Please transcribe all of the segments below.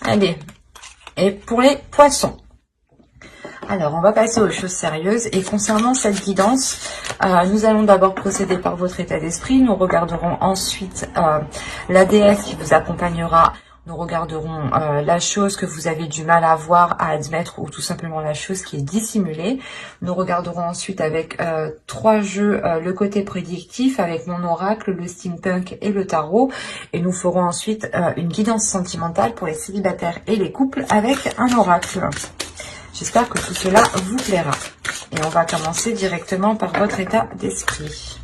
Allez, et pour les poissons. Alors, on va passer aux choses sérieuses. Et concernant cette guidance, nous allons d'abord procéder par votre état d'esprit. Nous regarderons ensuite la déesse qui vous accompagnera. Nous regarderons la chose que vous avez du mal à voir, à admettre, ou tout simplement la chose qui est dissimulée. Nous regarderons ensuite avec 3 jeux le côté prédictif, avec mon oracle, le steampunk et le tarot. Et nous ferons ensuite une guidance sentimentale pour les célibataires et les couples avec un oracle. J'espère que tout cela vous plaira. Et on va commencer directement par votre état d'esprit.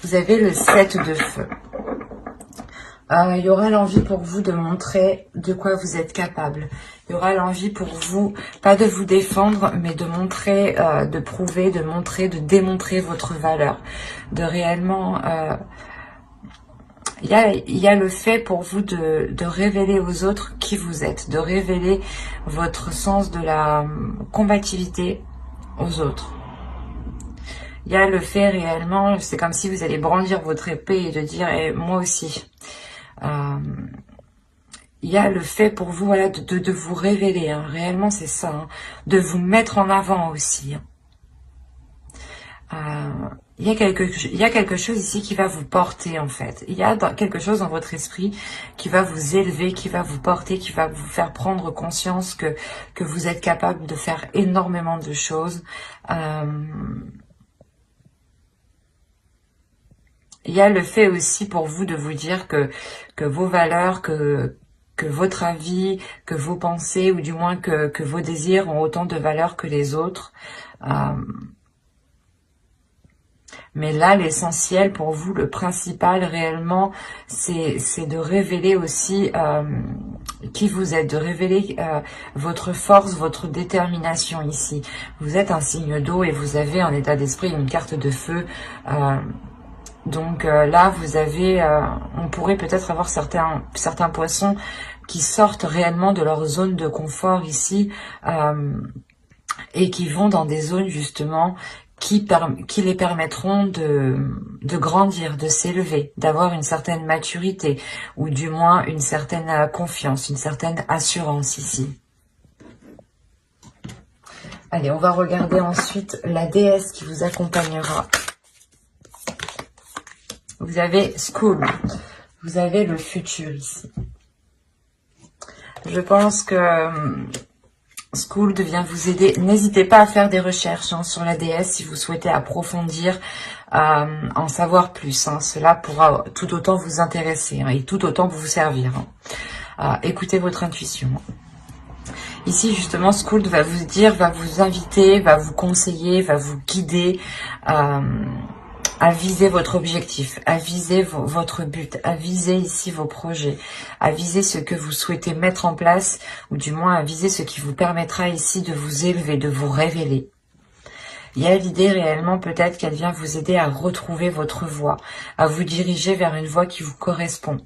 Vous avez le 7 de feu. Il y aura l'envie pour vous de montrer de quoi vous êtes capable. Il y aura l'envie pour vous, pas de vous défendre, mais de montrer, de prouver, de montrer, de démontrer votre valeur. De réellement... Il y a le fait pour vous de révéler aux autres qui vous êtes, de révéler votre sens de la combativité aux autres. Il y a le fait réellement, c'est comme si vous allez brandir votre épée et de dire eh, moi aussi. Il y a le fait pour vous voilà, de vous révéler, hein. Réellement c'est ça, hein. De vous mettre en avant aussi. Il y a quelque chose ici qui va vous porter en fait. Il y a quelque chose dans votre esprit qui va vous élever, qui va vous porter, qui va vous faire prendre conscience que vous êtes capable de faire énormément de choses. Il y a le fait aussi pour vous de vous dire que vos valeurs, que votre avis, que vos pensées ou du moins que vos désirs ont autant de valeur que les autres. Mais là, l'essentiel pour vous, le principal réellement, c'est de révéler aussi qui vous êtes, de révéler votre force, votre détermination ici. Vous êtes un signe d'eau et vous avez en état d'esprit une carte de feu. Donc là, vous avez, on pourrait peut-être avoir certains poissons qui sortent réellement de leur zone de confort ici et qui vont dans des zones justement qui les permettront de grandir, de s'élever, d'avoir une certaine maturité, ou du moins une certaine confiance, une certaine assurance ici. Allez, on va regarder ensuite la déesse qui vous accompagnera. Vous avez School, vous avez le futur ici. Je pense que School vient vous aider. N'hésitez pas à faire des recherches sur la déesse si vous souhaitez approfondir, en savoir plus. Cela pourra tout autant vous intéresser et tout autant vous servir. Écoutez votre intuition. Ici, justement, School va vous dire, va vous inviter, va vous conseiller, va vous guider à viser votre objectif, à viser votre but, à viser ici vos projets, à viser ce que vous souhaitez mettre en place, ou du moins à viser ce qui vous permettra ici de vous élever, de vous révéler. Il y a l'idée réellement peut-être qu'elle vient vous aider à retrouver votre voie, à vous diriger vers une voie qui vous correspond,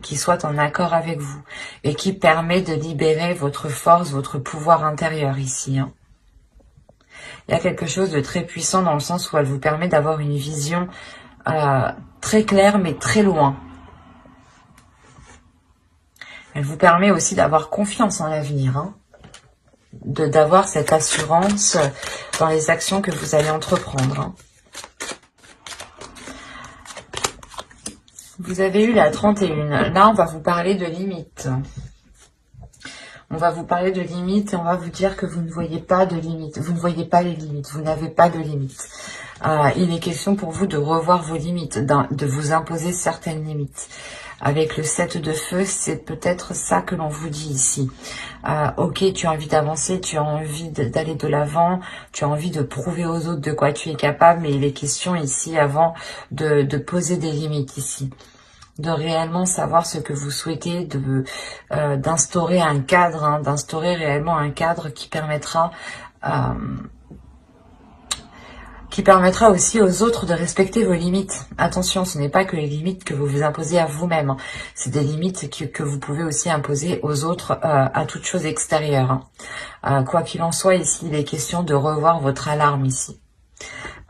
qui soit en accord avec vous, et qui permet de libérer votre force, votre pouvoir intérieur ici. Il y a quelque chose de très puissant dans le sens où elle vous permet d'avoir une vision très claire mais très loin. Elle vous permet aussi d'avoir confiance en l'avenir, d'avoir cette assurance dans les actions que vous allez entreprendre. Vous avez eu la 31. Là, on va vous parler de limites. On va vous parler de limites et on va vous dire que vous ne voyez pas de limites. Vous ne voyez pas les limites. Vous n'avez pas de limites. Il est question pour vous de revoir vos limites, de vous imposer certaines limites. Avec le 7 de feu, c'est peut-être ça que l'on vous dit ici. Ok, tu as envie d'avancer, tu as envie d'aller de l'avant, tu as envie de prouver aux autres de quoi tu es capable, mais il est question ici avant de poser des limites ici. De réellement savoir ce que vous souhaitez, d'instaurer un cadre, d'instaurer réellement un cadre qui permettra aussi aux autres de respecter vos limites. Attention, ce n'est pas que les limites que vous vous imposez à vous-même, c'est des limites que vous pouvez aussi imposer aux autres à toute chose extérieure. Quoi qu'il en soit, ici, il est question de revoir votre alarme ici.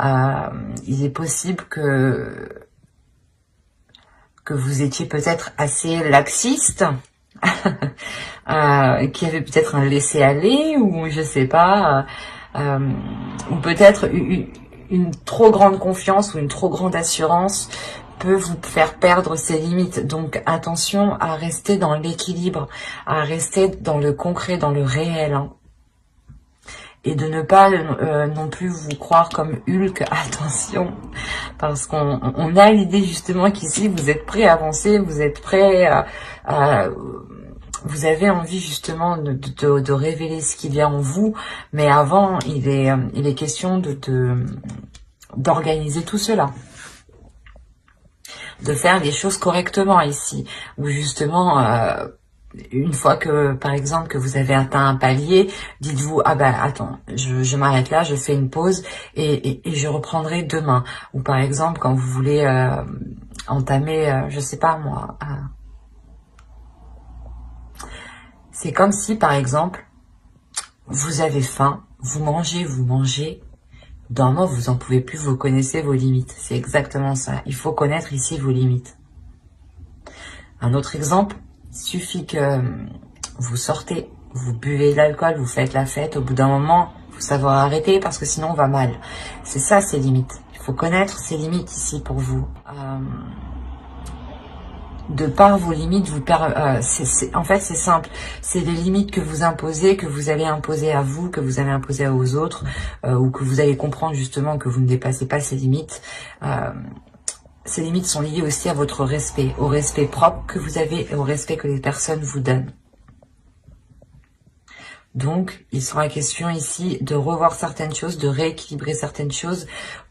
Il est possible que vous étiez peut-être assez laxiste qui avait peut-être un laisser-aller, ou je sais pas, ou peut-être une trop grande confiance ou une trop grande assurance peut vous faire perdre ses limites. Donc attention à rester dans l'équilibre, à rester dans le concret, dans le réel, hein. Et de ne pas non plus vous croire comme Hulk, attention, parce qu'on a l'idée justement qu'ici vous êtes prêt à avancer, vous êtes prêt à vous avez envie justement de révéler ce qu'il y a en vous, mais avant il est question d'organiser tout cela, de faire les choses correctement ici, où justement une fois que, par exemple, que vous avez atteint un palier, dites-vous, ah ben attends, je m'arrête là, je fais une pause et je reprendrai demain. Ou par exemple, quand vous voulez entamer, je sais pas moi, c'est comme si, par exemple, vous avez faim, vous mangez, d'un moment vous en pouvez plus, vous connaissez vos limites. C'est exactement ça. Il faut connaître ici vos limites. Un autre exemple, il suffit que vous sortez, vous buvez de l'alcool, vous faites la fête, au bout d'un moment, il faut savoir arrêter parce que sinon on va mal. C'est ça, ces limites. Il faut connaître ces limites ici pour vous. De par vos limites, en fait c'est simple, c'est les limites que vous imposez, que vous allez imposer à vous, que vous allez imposer aux autres, ou que vous allez comprendre justement que vous ne dépassez pas ces limites. Ces limites sont liées aussi à votre respect, au respect propre que vous avez et au respect que les personnes vous donnent. Donc, il sera question ici de revoir certaines choses, de rééquilibrer certaines choses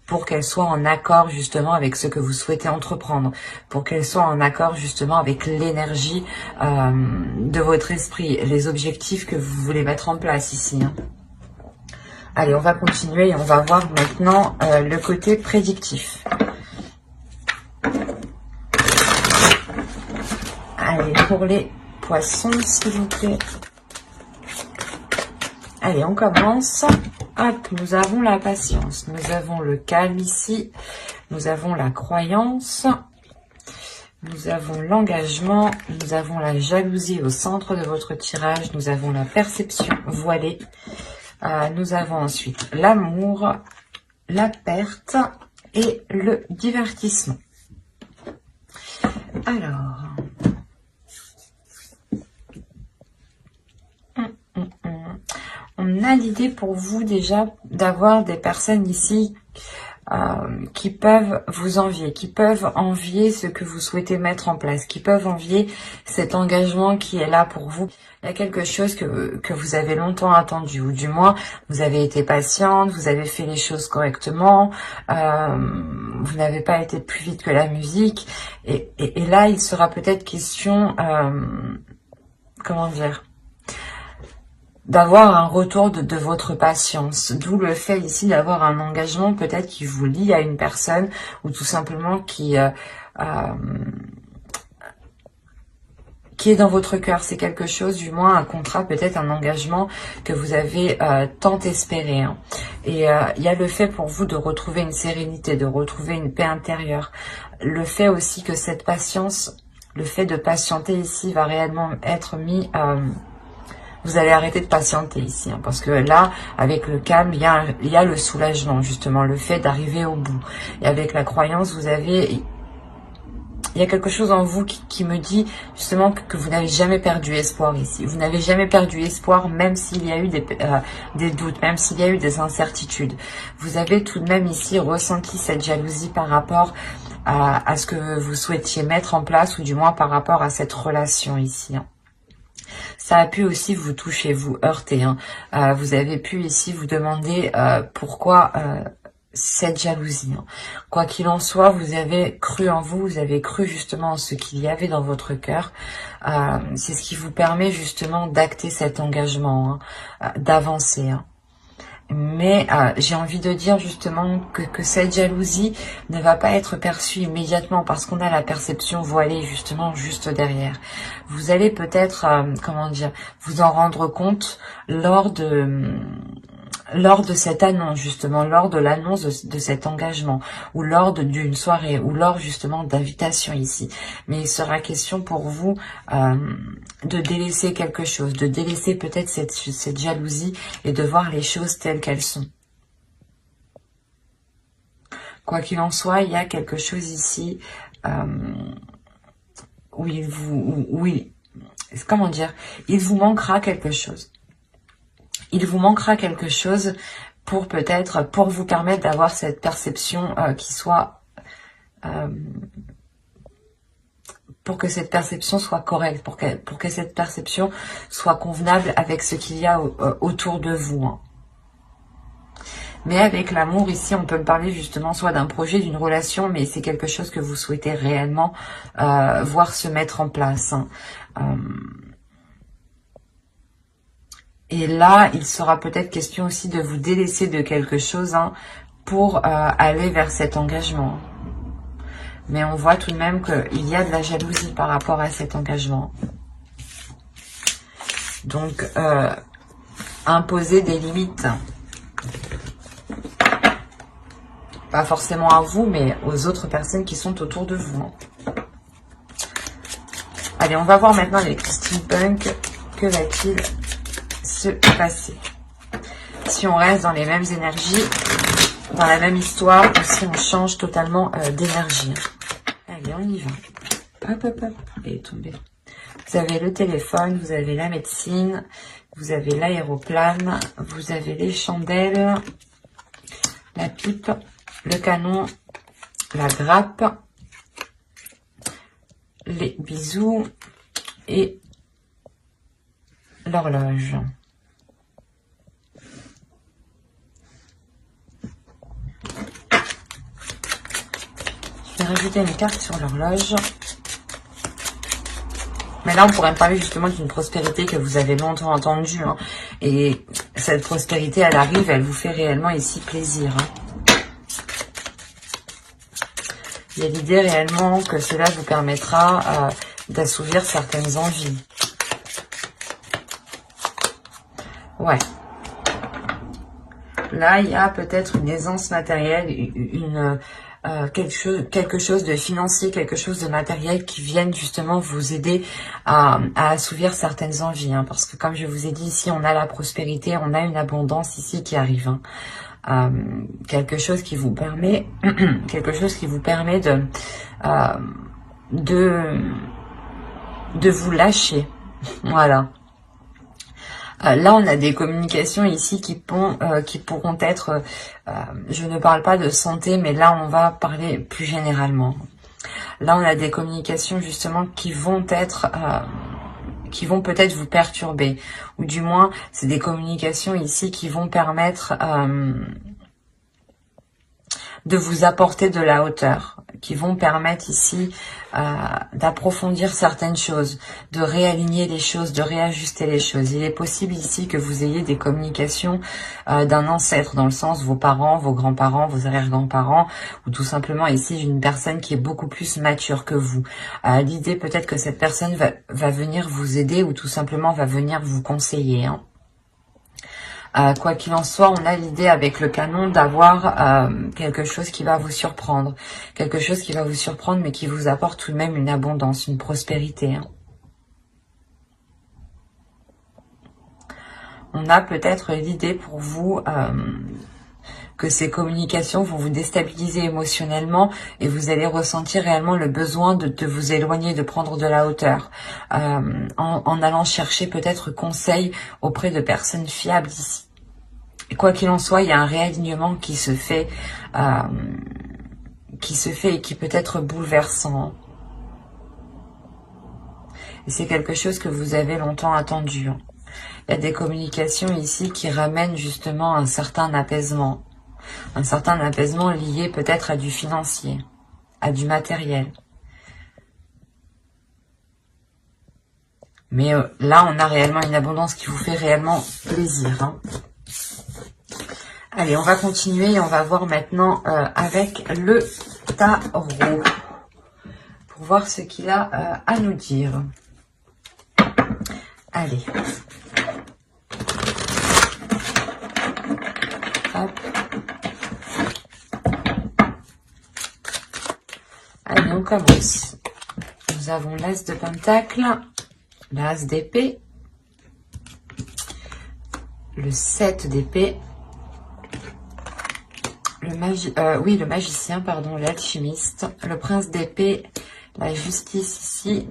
pour qu'elles soient en accord justement avec ce que vous souhaitez entreprendre, pour qu'elles soient en accord justement avec l'énergie de votre esprit, les objectifs que vous voulez mettre en place ici, hein. Allez, on va continuer et on va voir maintenant le côté prédictif. Allez, pour les poissons, s'il vous plaît. Allez, on commence. Hop, nous avons la patience, nous avons le calme ici, nous avons la croyance, nous avons l'engagement, nous avons la jalousie au centre de votre tirage, nous avons la perception voilée, nous avons ensuite l'amour, la perte et le divertissement. Alors... On a l'idée pour vous déjà d'avoir des personnes ici qui peuvent vous envier, qui peuvent envier ce que vous souhaitez mettre en place, qui peuvent envier cet engagement qui est là pour vous. Il y a quelque chose que vous avez longtemps attendu, ou du moins vous avez été patiente, vous avez fait les choses correctement, vous n'avez pas été plus vite que la musique, et là il sera peut-être question, comment dire, d'avoir un retour de votre patience, d'où le fait ici d'avoir un engagement peut-être qui vous lie à une personne ou tout simplement qui est dans votre cœur. C'est quelque chose, du moins un contrat, peut-être un engagement que vous avez tant espéré, hein. Et il y a le fait pour vous de retrouver une sérénité, de retrouver une paix intérieure. Le fait aussi que cette patience, le fait de patienter ici va réellement être mis... vous allez arrêter de patienter ici, hein, parce que là, avec le calme, il y a le soulagement, justement, le fait d'arriver au bout. Et avec la croyance, il y a quelque chose en vous qui me dit, justement, que vous n'avez jamais perdu espoir ici. Vous n'avez jamais perdu espoir, même s'il y a eu des doutes, même s'il y a eu des incertitudes. Vous avez tout de même ici ressenti cette jalousie par rapport à ce que vous souhaitiez mettre en place, ou du moins par rapport à cette relation ici, hein. Ça a pu aussi vous toucher, vous heurter, hein. Vous avez pu ici vous demander pourquoi cette jalousie, hein. Quoi qu'il en soit, vous avez cru en vous, vous avez cru justement en ce qu'il y avait dans votre cœur. C'est ce qui vous permet justement d'acter cet engagement, hein, d'avancer, hein. Mais j'ai envie de dire justement que cette jalousie ne va pas être perçue immédiatement parce qu'on a la perception voilée justement juste derrière. Vous allez peut-être, comment dire, vous en rendre compte lors de lors de cette annonce, justement, lors de l'annonce de cet engagement, ou lors d'une soirée, ou lors justement d'invitation ici. Mais il sera question pour vous de délaisser quelque chose, de délaisser peut-être cette jalousie et de voir les choses telles qu'elles sont. Quoi qu'il en soit, il y a quelque chose ici où comment dire, il vous manquera quelque chose. Il vous manquera quelque chose pour peut-être, pour vous permettre d'avoir cette perception qui soit, pour que cette perception soit correcte, pour que cette perception soit convenable avec ce qu'il y a autour de vous. Hein. Mais avec l'amour, ici, on peut me parler justement soit d'un projet, d'une relation, mais c'est quelque chose que vous souhaitez réellement voir se mettre en place. Hein. Et là, il sera peut-être question aussi de vous délaisser de quelque chose hein, pour aller vers cet engagement. Mais on voit tout de même qu'il y a de la jalousie par rapport à cet engagement. Donc, imposer des limites. Pas forcément à vous, mais aux autres personnes qui sont autour de vous. Allez, on va voir maintenant avec Christine Punk. Que va-t-il se passer? Si on reste dans les mêmes énergies, dans la même histoire, ou si on change totalement d'énergie. Allez, on y va. Hop, hop, hop. Elle est tombée. Vous avez le téléphone, vous avez la médecine, vous avez l'aéroplane, vous avez les chandelles, la pipe, le canon, la grappe, les bisous et l'horloge. Je vais rajouter une carte sur l'horloge. Mais là, on pourrait me parler justement d'une prospérité que vous avez longtemps entendue. Hein. Et cette prospérité, elle arrive, elle vous fait réellement ici plaisir. Hein. Il y a l'idée réellement que cela vous permettra d'assouvir certaines envies. Ouais. Là, il y a peut-être une aisance matérielle, quelque chose de financier, quelque chose de matériel qui vienne justement vous aider à assouvir certaines envies. Hein, parce que comme je vous ai dit ici, on a la prospérité, on a une abondance ici qui arrive. Hein. Quelque chose qui vous permet de vous lâcher. Voilà. Là, on a des communications ici qui pourront être, je ne parle pas de santé, mais là, on va parler plus généralement. Là, on a des communications justement qui vont peut-être vous perturber. Ou du moins, c'est des communications ici qui vont permettre de vous apporter de la hauteur, qui vont permettre ici d'approfondir certaines choses, de réaligner les choses, de réajuster les choses. Il est possible ici que vous ayez des communications d'un ancêtre, dans le sens vos parents, vos grands-parents, vos arrière-grands-parents, ou tout simplement ici une personne qui est beaucoup plus mature que vous. L'idée peut-être que cette personne va venir vous aider ou tout simplement va venir vous conseiller. Hein. Quoi qu'il en soit, on a l'idée avec le canon d'avoir quelque chose qui va vous surprendre. Quelque chose qui va vous surprendre, mais qui vous apporte tout de même une abondance, une prospérité. Hein. On a peut-être l'idée pour vous que ces communications vont vous déstabiliser émotionnellement et vous allez ressentir réellement le besoin de vous éloigner, de prendre de la hauteur. En allant chercher peut-être conseil auprès de personnes fiables ici. Quoi qu'il en soit, il y a un réalignement qui se fait et qui peut être bouleversant. Et c'est quelque chose que vous avez longtemps attendu. Il y a des communications ici qui ramènent justement un certain apaisement. Un certain apaisement lié peut-être à du financier, à du matériel. Mais là, on a réellement une abondance qui vous fait réellement plaisir. Hein. Allez, on va continuer et on va voir maintenant avec le tarot. Pour voir ce qu'il a à nous dire. Allez. on commence. Nous avons l'As de Pentacle, l'As d'épée, le 7 d'épée, le magicien, pardon, l'alchimiste, le prince d'épée, la justice ici,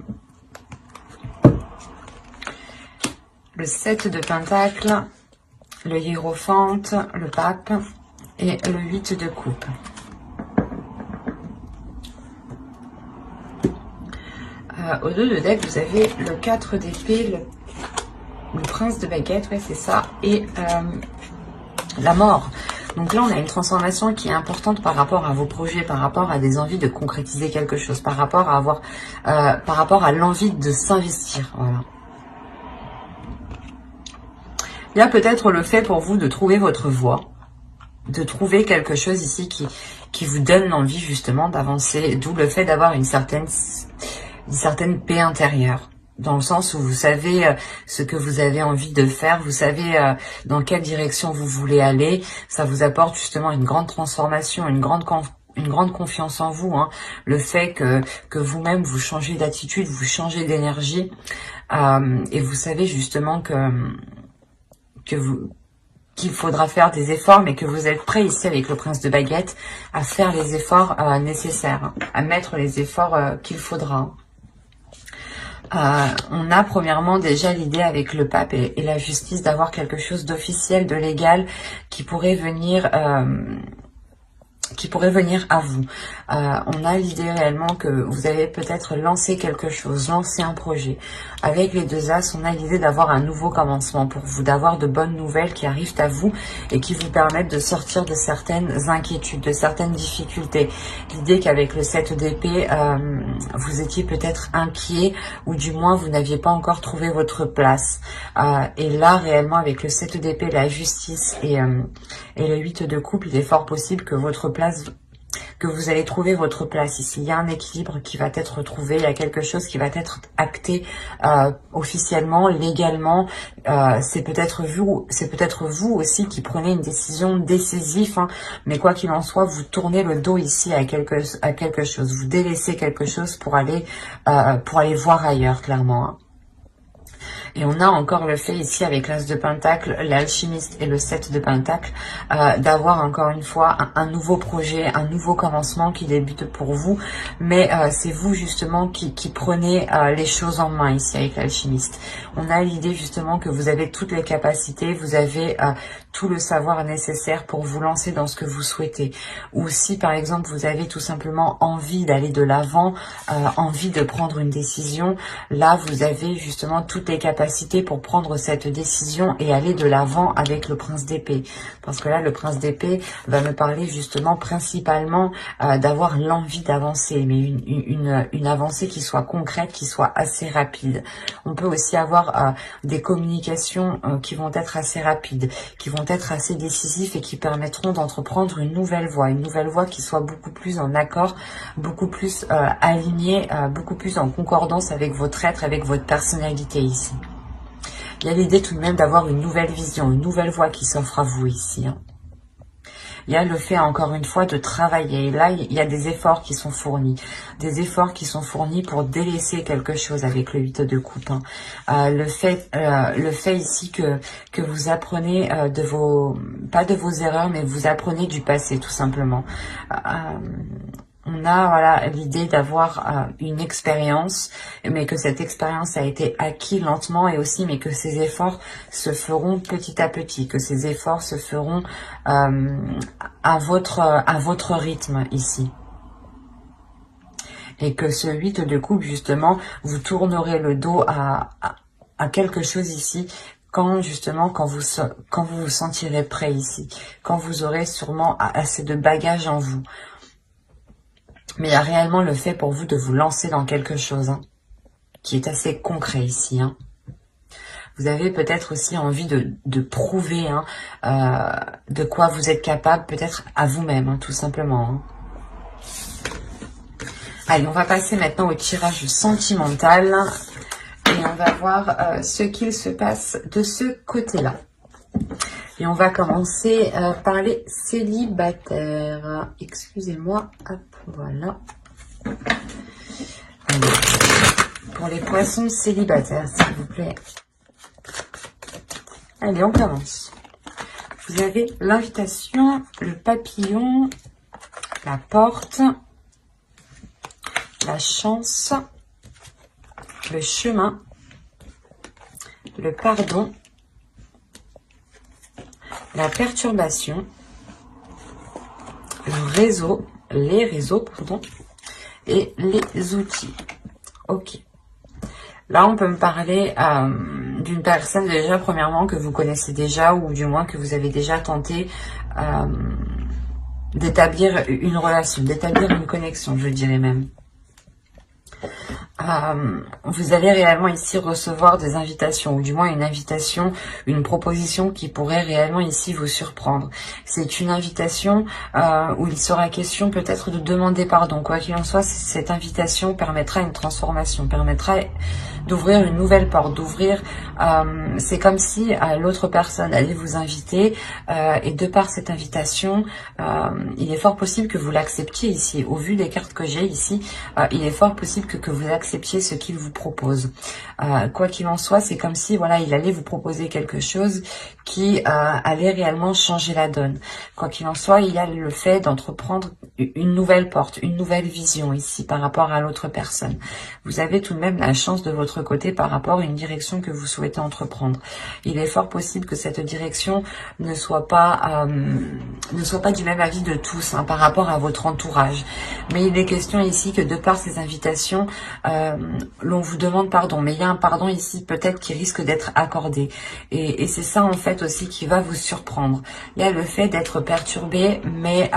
le 7 de Pentacle, le hiérophante, le pape et le 8 de coupe. Au dos de deck, vous avez le 4 d'épée, le prince de baguette, ouais c'est ça, et la mort. Donc là, on a une transformation qui est importante par rapport à vos projets, par rapport à des envies de concrétiser quelque chose, par rapport à avoir, par rapport à l'envie de s'investir. Voilà. Il y a peut-être le fait pour vous de trouver votre voie, de trouver quelque chose ici qui vous donne l'envie justement d'avancer, d'où le fait d'avoir une certaine paix intérieure. Dans le sens où vous savez ce que vous avez envie de faire, vous savez dans quelle direction vous voulez aller. Ça vous apporte justement une grande transformation, une grande confiance en vous. Hein. Le fait que vous-même vous changez d'attitude, vous changez d'énergie. Et vous savez justement qu'il faudra faire des efforts, mais que vous êtes prêt ici avec le prince de baguette à faire les efforts nécessaires, hein, à mettre les efforts qu'il faudra. Hein. On a premièrement déjà l'idée avec le pape et la justice d'avoir quelque chose d'officiel, de légal qui pourrait venir à vous. On a l'idée réellement que vous avez peut-être lancé quelque chose, lancé un projet. Avec les deux As, on a l'idée d'avoir un nouveau commencement pour vous, d'avoir de bonnes nouvelles qui arrivent à vous et qui vous permettent de sortir de certaines inquiétudes, de certaines difficultés. L'idée qu'avec le 7 d'épée, vous étiez peut-être inquiet ou du moins vous n'aviez pas encore trouvé votre place. Et là, réellement, avec le 7 d'épée, la justice et le 8 de coupe, il est fort possible que vous allez trouver votre place ici. Il y a un équilibre qui va être trouvé, il y a quelque chose qui va être acté officiellement, légalement. C'est peut-être vous aussi qui prenez une décision décisive, hein, mais quoi qu'il en soit, vous tournez le dos ici à quelque chose, vous délaissez quelque chose pour aller voir ailleurs, clairement. Hein. Et on a encore le fait ici avec l'As de Pentacle, l'alchimiste et le 7 de Pentacle, d'avoir encore une fois un nouveau projet, un nouveau commencement qui débute pour vous. Mais c'est vous justement qui prenez les choses en main ici avec l'alchimiste. On a l'idée justement que vous avez toutes les capacités, vous avez tout le savoir nécessaire pour vous lancer dans ce que vous souhaitez. Ou si par exemple vous avez tout simplement envie d'aller de l'avant, envie de prendre une décision, là vous avez justement toutes les capacités pour prendre cette décision et aller de l'avant avec le prince d'épée. Parce que là, le prince d'épée va me parler justement principalement d'avoir l'envie d'avancer, mais une avancée qui soit concrète, qui soit assez rapide. On peut aussi avoir des communications qui vont être assez rapides, qui vont être assez décisives et qui permettront d'entreprendre une nouvelle voie qui soit beaucoup plus en accord, beaucoup plus alignée, beaucoup plus en concordance avec votre être, avec votre personnalité ici. Il y a l'idée tout de même d'avoir une nouvelle vision, une nouvelle voie qui s'offre à vous ici. Hein. Il y a le fait, encore une fois, de travailler. Et là, il y a des efforts qui sont fournis. Des efforts qui sont fournis pour délaisser quelque chose avec le 8 de coupe. Hein. Le fait ici que vous apprenez pas de vos erreurs, mais vous apprenez du passé, tout simplement. On a voilà l'idée d'avoir une expérience, mais que cette expérience a été acquise lentement et aussi, mais que ces efforts se feront petit à petit, que ces efforts se feront à votre rythme ici. Et que ce 8 de coupe, justement, vous tournerez le dos à quelque chose ici, quand vous vous sentirez prêt ici, quand vous aurez sûrement assez de bagages en vous. Mais il y a réellement le fait pour vous de vous lancer dans quelque chose, hein, qui est assez concret ici. Hein. Vous avez peut-être aussi envie de prouver de quoi vous êtes capable, peut-être à vous-même, hein, tout simplement. Hein. Allez, on va passer maintenant au tirage sentimental. Et on va voir ce qu'il se passe de ce côté-là. Et on va commencer par les célibataires. Excusez-moi. Hop, voilà. Allez. Pour les poissons célibataires, s'il vous plaît. Allez, on commence. Vous avez l'invitation, le papillon, la porte, la chance, le chemin, le pardon, la perturbation, le réseau, les réseaux, pardon, et les outils. Ok. Là, on peut me parler d'une personne déjà, premièrement, que vous connaissez déjà, ou du moins que vous avez déjà tenté d'établir une relation, d'établir une connexion, je dirais même. Vous allez réellement ici recevoir des invitations, ou du moins une invitation, une proposition qui pourrait réellement ici vous surprendre. C'est une invitation où il sera question peut-être de demander pardon. Quoi qu'il en soit, cette invitation permettra une transformation, permettra d'ouvrir une nouvelle porte, d'ouvrir, c'est comme si l'autre personne allait vous inviter et de par cette invitation, il est fort possible que vous l'acceptiez ici. Au vu des cartes que j'ai ici, il est fort possible que vous acceptiez ce qu'il vous propose. Quoi qu'il en soit, c'est comme si voilà, il allait vous proposer quelque chose qui allait réellement changer la donne. Quoi qu'il en soit, il y a le fait d'entreprendre une nouvelle porte, une nouvelle vision ici par rapport à l'autre personne. Vous avez tout de même la chance de votre côté par rapport à une direction que vous souhaitez entreprendre. Il est fort possible que cette direction ne soit pas du même avis de tous par rapport à votre entourage. Mais il est question ici que de par ces invitations, l'on vous demande pardon. Mais il y a un pardon ici peut-être qui risque d'être accordé. Et c'est ça en fait aussi qui va vous surprendre. Il y a le fait d'être perturbé, mais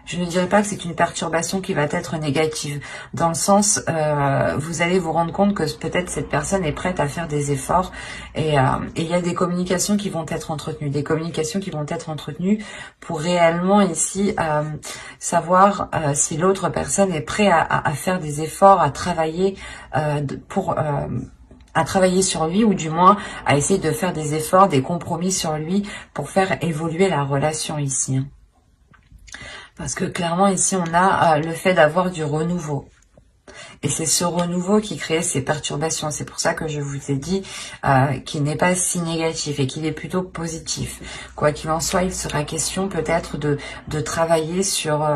je ne dirais pas que c'est une perturbation qui va être négative, dans le sens, vous allez vous rendre compte que peut-être cette personne est prête à faire des efforts et il y a des communications qui vont être entretenues, pour réellement ici savoir si l'autre personne est prête à faire des efforts, à travailler à travailler sur lui, ou du moins à essayer de faire des efforts, des compromis sur lui pour faire évoluer la relation ici. Parce que clairement, ici, on a le fait d'avoir du renouveau. Et c'est ce renouveau qui crée ces perturbations. C'est pour ça que je vous ai dit qu'il n'est pas si négatif et qu'il est plutôt positif. Quoi qu'il en soit, il sera question peut-être de travailler sur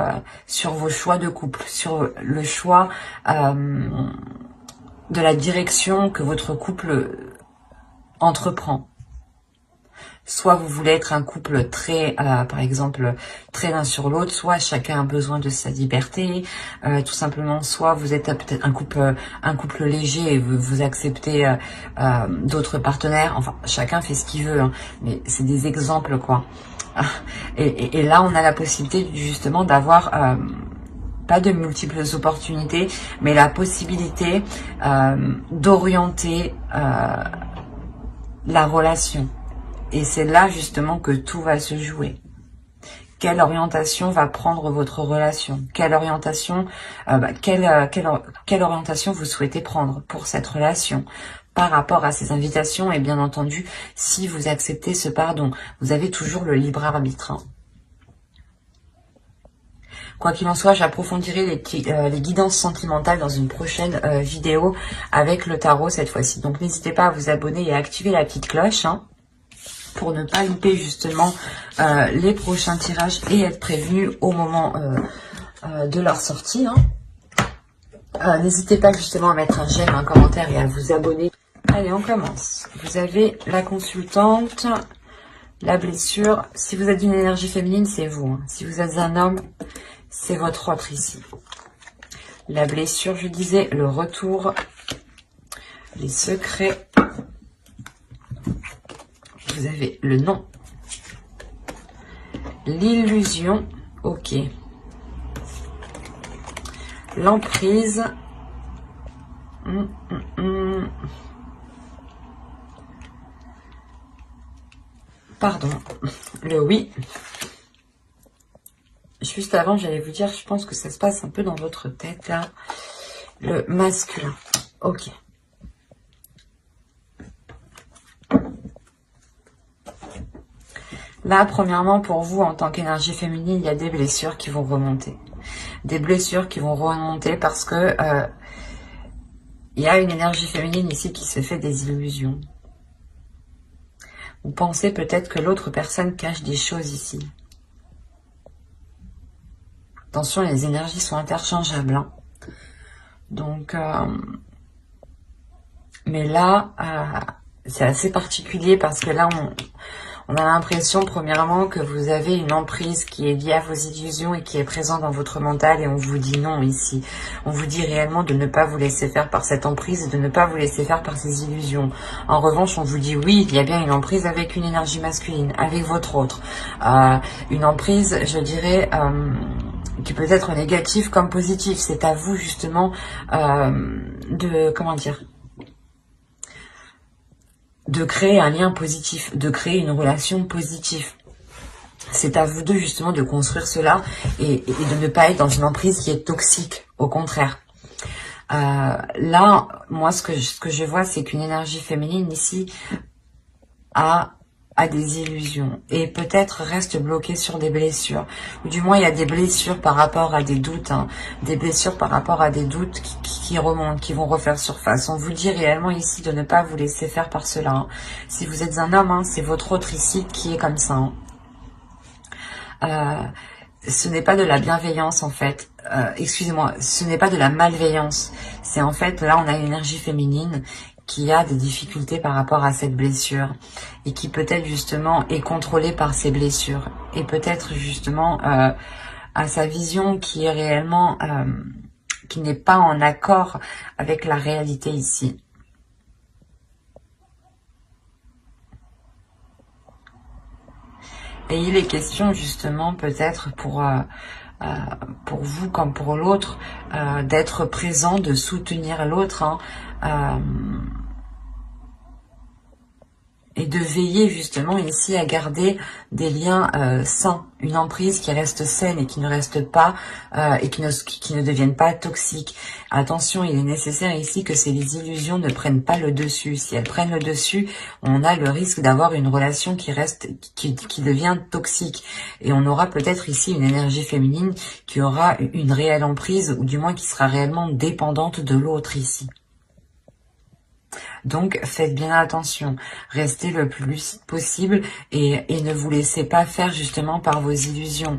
vos choix de couple, sur le choix de la direction que votre couple entreprend. Soit vous voulez être un couple très, par exemple, très l'un sur l'autre, soit chacun a besoin de sa liberté, tout simplement, soit vous êtes peut-être un couple léger et vous acceptez d'autres partenaires, enfin, chacun fait ce qu'il veut, hein, mais c'est des exemples, quoi. Et là, on a la possibilité, justement, d'avoir... pas de multiples opportunités, mais la possibilité d'orienter la relation. Et c'est là justement que tout va se jouer. Quelle orientation va prendre votre relation? Quelle orientation, quelle orientation vous souhaitez prendre pour cette relation par rapport à ces invitations? Et bien entendu, si vous acceptez ce pardon, vous avez toujours le libre arbitre. Quoi qu'il en soit, j'approfondirai les guidances sentimentales dans une prochaine vidéo avec le tarot cette fois-ci. Donc n'hésitez pas à vous abonner et à activer la petite cloche, pour ne pas louper justement les prochains tirages et être prévenu au moment de leur sortie. N'hésitez pas justement à mettre un j'aime, un commentaire et à vous abonner. Allez, on commence. Vous avez la consultante, la blessure. Si vous êtes d'une énergie féminine, c'est vous. Si vous êtes un homme, c'est votre autre ici. La blessure, je disais, le retour, les secrets. Vous avez le nom, l'illusion, ok, l'emprise, pardon, le oui. Juste avant, j'allais vous dire, je pense que ça se passe un peu dans votre tête, là, le masculin, ok. Là, premièrement, pour vous, en tant qu'énergie féminine, il y a des blessures qui vont remonter. des blessures qui vont remonter parce que il y a une énergie féminine ici qui se fait des illusions. Vous pensez peut-être que l'autre personne cache des choses ici. Attention, les énergies sont interchangeables. Hein. Donc, mais là, c'est assez particulier parce que là, on a l'impression, premièrement, que vous avez une emprise qui est liée à vos illusions et qui est présente dans votre mental et on vous dit non ici. On vous dit réellement de ne pas vous laisser faire par cette emprise et de ne pas vous laisser faire par ces illusions. En revanche, on vous dit oui, il y a bien une emprise avec une énergie masculine, avec votre autre. Une emprise, je dirais, qui peut être négative comme positive. C'est à vous, justement, de créer un lien positif, de créer une relation positive. C'est à vous deux justement de construire cela et de ne pas être dans une emprise qui est toxique, au contraire. Là, moi ce que je vois, c'est qu'une énergie féminine ici a des illusions et peut-être reste bloquée sur des blessures. Ou du moins, il y a des blessures par rapport à des doutes, hein, des blessures par rapport à des doutes qui remontent, qui vont refaire surface. On vous dit réellement ici de ne pas vous laisser faire par cela. Hein. Si vous êtes un homme, hein, c'est votre autre ici qui est comme ça. Hein. Ce n'est pas de la bienveillance en fait. Excusez-moi, ce n'est pas de la malveillance. C'est en fait, là, on a une énergie féminine qui a des difficultés par rapport à cette blessure et qui peut-être justement est contrôlée par ces blessures et peut-être justement à sa vision qui est réellement qui n'est pas en accord avec la réalité ici. Et il est question justement peut-être pour vous comme pour l'autre, d'être présent, de soutenir l'autre, hein, et de veiller justement ici à garder des liens sains, une emprise qui reste saine et qui ne reste pas, et qui ne deviennent pas toxiques. Attention, il est nécessaire ici que ces illusions ne prennent pas le dessus. Si elles prennent le dessus, on a le risque d'avoir une relation qui devient toxique. Et on aura peut-être ici une énergie féminine qui aura une réelle emprise, ou du moins qui sera réellement dépendante de l'autre ici. Donc, faites bien attention, restez le plus lucide possible et ne vous laissez pas faire justement par vos illusions.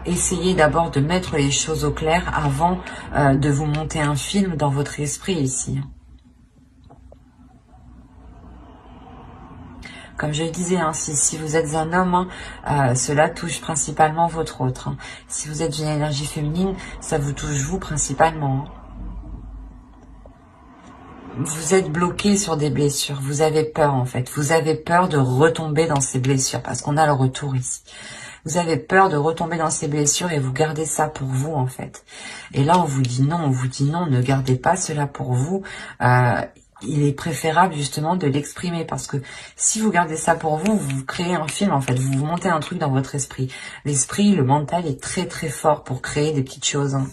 Essayez d'abord de mettre les choses au clair avant de vous monter un film dans votre esprit ici. Comme je le disais, hein, si vous êtes un homme, hein, cela touche principalement votre autre. Hein. Si vous êtes une énergie féminine, ça vous touche vous principalement. Hein. Vous êtes bloqué sur des blessures, vous avez peur en fait, vous avez peur de retomber dans ces blessures, parce qu'on a le retour ici. Vous avez peur de retomber dans ces blessures et vous gardez ça pour vous en fait. Et là on vous dit non, ne gardez pas cela pour vous. Il est préférable justement de l'exprimer, parce que si vous gardez ça pour vous, vous créez un film en fait, vous montez un truc dans votre esprit. L'esprit, le mental est très très fort pour créer des petites choses. Hein.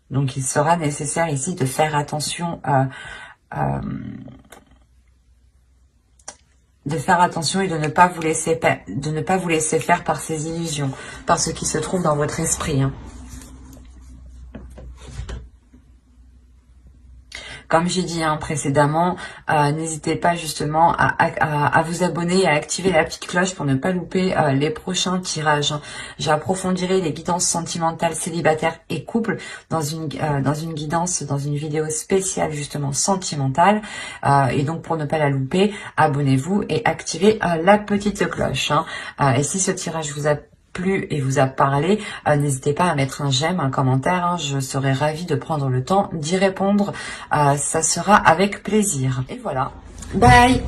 Donc, il sera nécessaire ici de faire attention et de ne pas vous laisser faire par ces illusions, par ce qui se trouve dans votre esprit. Hein. Comme j'ai dit précédemment, n'hésitez pas justement à vous abonner et à activer la petite cloche pour ne pas louper les prochains tirages. J'approfondirai les guidances sentimentales, célibataires et couples dans une vidéo spéciale justement sentimentale. Et donc pour ne pas la louper, abonnez-vous et activez la petite cloche. Et si ce tirage vous a plu et vous a parlé, n'hésitez pas à mettre un j'aime, un commentaire, hein, je serai ravie de prendre le temps d'y répondre, ça sera avec plaisir. Et voilà, bye.